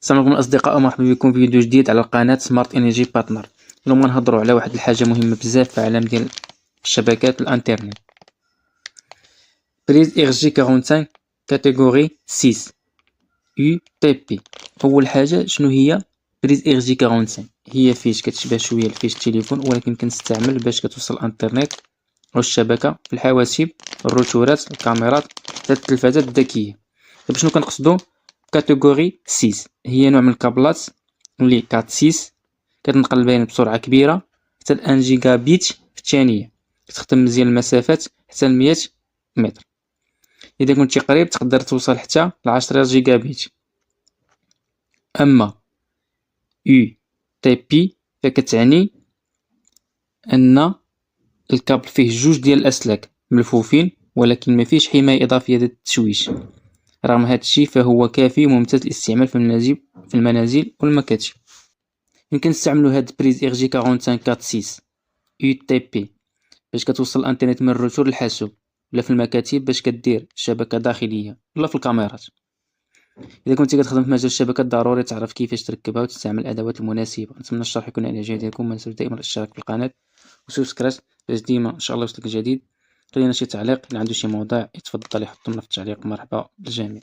السلام عليكم الأصدقاء، ومرحبا بكم في فيديو جديد على القناة سمارت انرجي بارتنر. اليوم غنهضروا على واحد الحاجة مهمة بزاف في العالم ديال الشبكات الانترنت. بريز ار جي 45 كاتيجوري 6 يو تي بي. اول حاجة شنو هي بريز ار جي 45؟ هي فيش كتشبه شوية لفيش التليفون، ولكن كنستعمل باش كتوصل الانترنت والشبكة في الحواسيب، الروتورات، الكاميرات، حتى التلفازات الذكية. دابا شنو كنقصدو كاتيجوري 6؟ هي نوع من الكابلات اللي كات 6 كتنقل البيانات بسرعة كبيرة حتى 1 جيجا بيت في الثانية، كتخدم مزيان المسافات حتى 100 متر. إذا كنتي قريب تقدر توصل حتى 10 جيجا بيت. أما يو تي بي فكتعني أن الكابل فيه جوج ديال الأسلاك ملفوفين، ولكن مفيش حماية إضافية ضد التشويش. رغم هذا الشيء فهو كافي وممتاز للاستعمال في المنازل والمكاتب. يمكن نستعملو هاد بريز ار جي 45 كات 6 يو تي بي باش كتوصل الانترنت من الروتور للحاسوب، ولا في المكاتب باش كدير شبكة داخلية، ولا في الكاميرات. اذا كنتي كتخدم في مجال الشبكات ضروري تعرف كيفاش تركبها وتستعمل الادوات المناسبة. نتمنى الشرح يكون على اعجابكم. ما تنسوش دائما الاشتراك في القناة وسبسكرايب باش ديما ان شاء الله يوصلك الجديد. خلينا شي تعليق، اللي عنده شي موضوع يتفضل يحطو لنا في التعليق. مرحبا بالجميع.